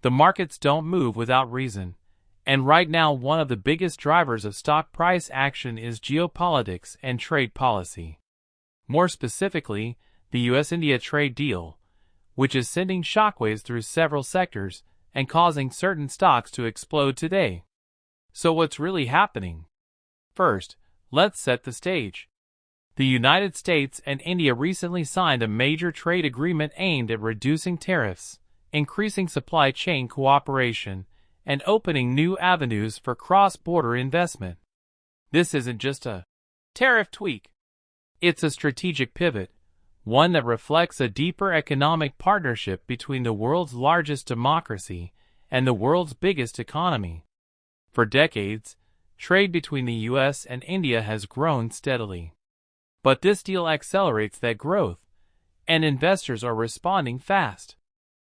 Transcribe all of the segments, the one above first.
The markets don't move without reason, and right now one of the biggest drivers of stock price action is geopolitics and trade policy. More specifically, the US-India trade deal, which is sending shockwaves through several sectors and causing certain stocks to explode today. So what's really happening? First, let's set the stage. The United States and India recently signed a major trade agreement aimed at reducing tariffs, increasing supply chain cooperation, and opening new avenues for cross-border investment. This isn't just a tariff tweak. It's a strategic pivot, one that reflects a deeper economic partnership between the world's largest democracy and the world's biggest economy. For decades, trade between the US and India has grown steadily. But this deal accelerates that growth, and investors are responding fast.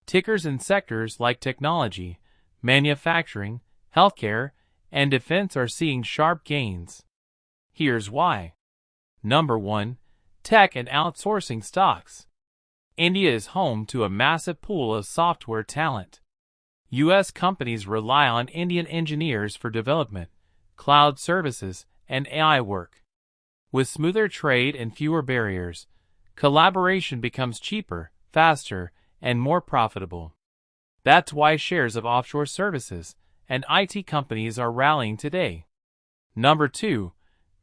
Tickers in sectors like technology, manufacturing, healthcare, and defense are seeing sharp gains. Here's why. Number 1. Tech and outsourcing stocks. India is home to a massive pool of software talent. U.S. companies rely on Indian engineers for development, cloud services, and AI work. With smoother trade and fewer barriers, collaboration becomes cheaper, faster, and more profitable. That's why shares of offshore services and IT companies are rallying today. Number 2.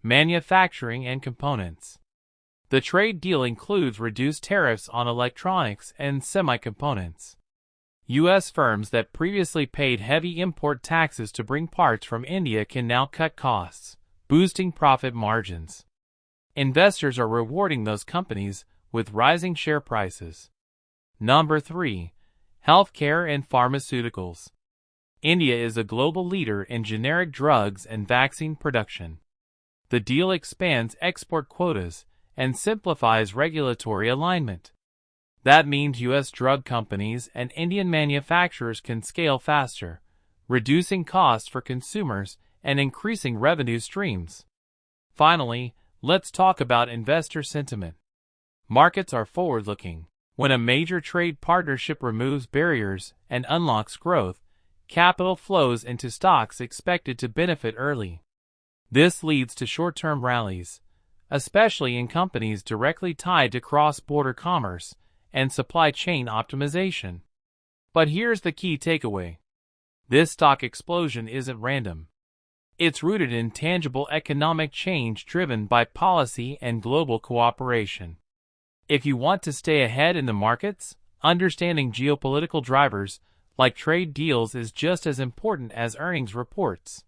Manufacturing and components. The trade deal includes reduced tariffs on electronics and semi-components. U.S. firms that previously paid heavy import taxes to bring parts from India can now cut costs, boosting profit margins. Investors are rewarding those companies with rising share prices. Number 3. Healthcare and pharmaceuticals. India is a global leader in generic drugs and vaccine production. The deal expands export quotas and simplifies regulatory alignment. That means U.S. drug companies and Indian manufacturers can scale faster, reducing costs for consumers and increasing revenue streams. Finally, let's talk about investor sentiment. Markets are forward-looking. When a major trade partnership removes barriers and unlocks growth, capital flows into stocks expected to benefit early. This leads to short-term rallies, especially in companies directly tied to cross-border commerce and supply chain optimization. But here's the key takeaway. This stock explosion isn't random. It's rooted in tangible economic change driven by policy and global cooperation. If you want to stay ahead in the markets, understanding geopolitical drivers like trade deals is just as important as earnings reports.